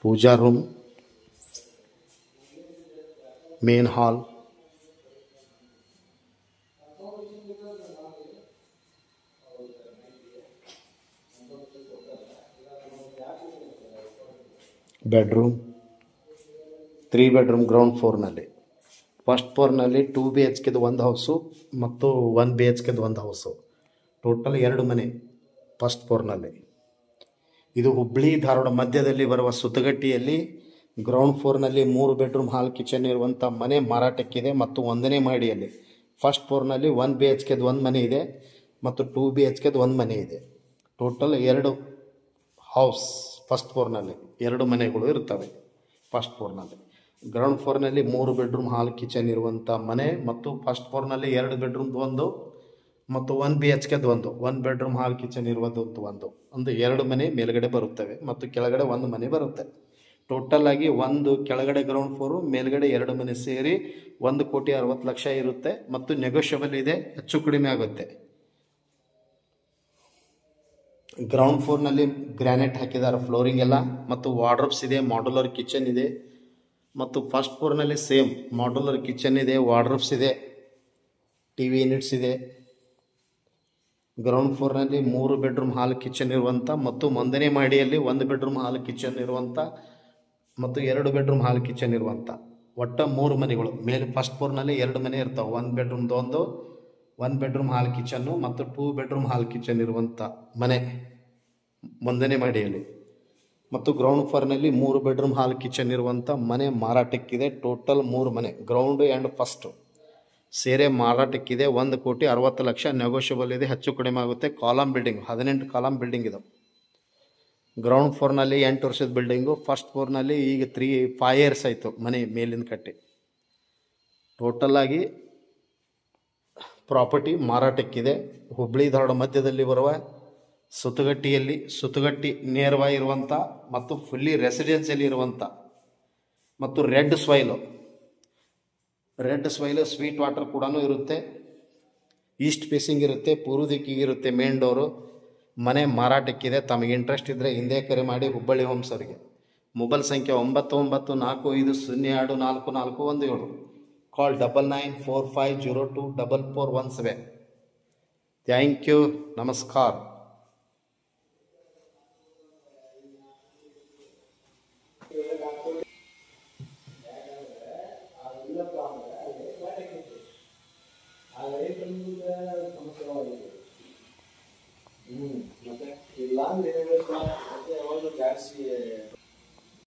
पूजा room, main hall, bedroom, 3 bedroom ground फ्लोर्ನಲ್ಲಿ. First ಫ್ಲೋರ್ನಲ್ಲಿ 2 BHKದು ಒಂದು ಹೌಸು ಮತ್ತು 1 BHKದು ಒಂದು ಹೌಸು, ಟೋಟಲ್ 2 ಮನೆ ಫಸ್ಟ್ ಫ್ಲೋರ್ನಲ್ಲಿ. ಇದು ಹುಬ್ಬಳ್ಳಿ ಧಾರವಾಡ ಮಧ್ಯದಲ್ಲಿ ಬರುವ ಸುತ್ತಗಟ್ಟಿಯಲ್ಲಿ ಗ್ರೌಂಡ್ ಫ್ಲೋರ್ನಲ್ಲಿ 3 ಬೆಡ್ರೂಮ್ ಹಾಲ್ ಕಿಚನ್ ಇರುವಂಥ ಮನೆ ಮಾರಾಟಕ್ಕಿದೆ ಮತ್ತು 1ನೇ ಮಹಡಿಯಲ್ಲಿ ಫಸ್ಟ್ ಫ್ಲೋರ್ನಲ್ಲಿ 1 BHKದು ಒಂದು ಮನೆ ಇದೆ ಮತ್ತು 2 BHKದು ಒಂದು ಮನೆ ಇದೆ. ಟೋಟಲ್ 2 ಹೌಸ್ ಫಸ್ಟ್ ಫ್ಲೋರ್ನಲ್ಲಿ 2 ಮನೆಗಳು ಇರ್ತವೆ ಫಸ್ಟ್ ಫ್ಲೋರ್ನಲ್ಲಿ. ಗ್ರೌಂಡ್ ಫ್ಲೋರ್ನಲ್ಲಿ 3 ಬೆಡ್ರೂಮ್ ಹಾಲ್ ಕಿಚನ್ ಇರುವಂಥ ಮನೆ ಮತ್ತು ಫಸ್ಟ್ ಫ್ಲೋರ್ನಲ್ಲಿ 2 ಬೆಡ್ರೂಮ್ದು ಒಂದು ಮತ್ತು 1 BHKದು ಒಂದು 1 ಬೆಡ್ರೂಮ್ ಹಾಲ್ ಕಿಚನ್ ಇರುವುದು ಒಂದು 2 ಮನೆ ಮೇಲ್ಗಡೆ ಬರುತ್ತವೆ ಮತ್ತು ಕೆಳಗಡೆ 1 ಮನೆ ಬರುತ್ತೆ. ಟೋಟಲ್ ಆಗಿ ಒಂದು ಕೆಳಗಡೆ ಗ್ರೌಂಡ್ ಫ್ಲೋರು ಮೇಲ್ಗಡೆ 2 ಮನೆ ಸೇರಿ 1,60,00,000 ಇರುತ್ತೆ ಮತ್ತು ನೆಗೋಷಿಯಬಲ್ ಇದೆ, ಹೆಚ್ಚು ಕಡಿಮೆ ಆಗುತ್ತೆ. ಗ್ರೌಂಡ್ ಫ್ಲೋರ್ನಲ್ಲಿ ಗ್ರಾನೈಟ್ ಹಾಕಿದ್ದಾರೆ ಫ್ಲೋರಿಂಗ್ ಎಲ್ಲ ಮತ್ತು ವಾರ್ಡ್ರೋಬ್ಸ್ ಇದೆ, ಮಾಡ್ಯುಲರ್ ಕಿಚನ್ ಇದೆ ಮತ್ತು ಫಸ್ಟ್ ಫ್ಲೋರ್ನಲ್ಲಿ ಸೇಮ್ ಮಾಡ್ಯುಲರ್ ಕಿಚನ್ ಇದೆ, ವಾರ್ಡ್ರೋಬ್ಸ್ ಇದೆ, TV ಯೂನಿಟ್ಸ್ ಇದೆ. ಗ್ರೌಂಡ್ ಫ್ಲೋರ್ನಲ್ಲಿ 3 ಬೆಡ್ರೂಮ್ ಹಾಲ್ ಕಿಚನ್ ಇರುವಂಥ ಮತ್ತು 1ನೇ ಮಹಡಿಯಲ್ಲಿ 1 ಬೆಡ್ರೂಮ್ ಹಾಲ್ ಕಿಚನ್ ಇರುವಂಥ ಮತ್ತು 2 ಬೆಡ್ರೂಮ್ ಹಾಲ್ ಕಿಚನ್ ಇರುವಂಥ ಒಟ್ಟು 3 ಮನೆಗಳು. ಮೇಲೆ ಫಸ್ಟ್ ಫ್ಲೋರ್ನಲ್ಲಿ 2 ಮನೆ ಇರ್ತಾವೆ, 1 ಬೆಡ್ರೂಮ್ದು ಒಂದು 1 ಬೆಡ್ರೂಮ್ ಹಾಲ್ ಕಿಚನ್ನು ಮತ್ತು 2 ಬೆಡ್ರೂಮ್ ಹಾಲ್ ಕಿಚನ್ ಇರುವಂಥ ಮನೆ 1ನೇ ಮಹಡಿಯಲ್ಲಿ. ಮತ್ತು ಗ್ರೌಂಡ್ ಫ್ಲೋರ್ನಲ್ಲಿ 3 ಬೆಡ್ರೂಮ್ ಹಾಲ್ ಕಿಚನ್ ಇರುವಂಥ ಮನೆ ಮಾರಾಟಕ್ಕಿದೆ. ಟೋಟಲ್ 3 ಮನೆ ಗ್ರೌಂಡ್ ಆ್ಯಂಡ್ ಫಸ್ಟ್ ಸೇರೆ ಮಾರಾಟಕ್ಕಿದೆ. 1,60,00,000 ನೆಗೋಷಿಯಬಲ್ ಇದೆ, ಹೆಚ್ಚು ಕಡಿಮೆ ಆಗುತ್ತೆ. ಕಾಲಮ್ ಬಿಲ್ಡಿಂಗ್ 18 ಕಾಲಮ್ ಬಿಲ್ಡಿಂಗ್ ಇದು. ಗ್ರೌಂಡ್ ಫ್ಲೋರ್ನಲ್ಲಿ 8 ವರ್ಷದ ಬಿಲ್ಡಿಂಗು, ಫಸ್ಟ್ ಫ್ಲೋರ್ನಲ್ಲಿ ಈಗ 5 ಇಯರ್ಸ್ ಆಯಿತು ಮನೆ ಮೇಲಿಂದ ಕಟ್ಟಿ. ಟೋಟಲ್ ಆಗಿ ಪ್ರಾಪರ್ಟಿ ಮಾರಾಟಕ್ಕಿದೆ. ಹುಬ್ಬಳ್ಳಿ ಧಾರವಾಡ ಮಧ್ಯದಲ್ಲಿ ಬರುವ ಸುತ್ತಗಟ್ಟಿ ನೇರವಾಗಿರುವಂಥ ಮತ್ತು ಫುಲ್ಲಿ ರೆಸಿಡೆನ್ಸಿಯಲ್ಲಿ ಇರುವಂಥ ಮತ್ತು ರೆಡ್ ಸಾಯಿಲು ಸ್ವೀಟ್ ವಾಟರ್ ಕೂಡ ಇರುತ್ತೆ. ಈಸ್ಟ್ ಫೇಸಿಂಗ್ ಇರುತ್ತೆ, ಪೂರ್ವ ದಿಕ್ಕಿಗೆ ಇರುತ್ತೆ ಮೇನ್ ಡೋರು. ಮನೆ ಮಾರಾಟಕ್ಕಿದೆ. ತಮಗೆ ಇಂಟ್ರೆಸ್ಟ್ ಇದ್ದರೆ ಹಿಂದೆ ಕರೆ ಮಾಡಿ ಹುಬ್ಬಳ್ಳಿ ಹೋಮ್ಸ್ ಅವರಿಗೆ. ಮೊಬೈಲ್ ಸಂಖ್ಯೆ 9945524417. ಕಾಲ್ 9945024417. ಥ್ಯಾಂಕ್ ಯು, ನಮಸ್ಕಾರ. ಮತ್ತೆ ಇಲ್ಲ ಅಂದ್ರೆ ಯಾವಾಗಲೂ ಜಾಸ್ತಿ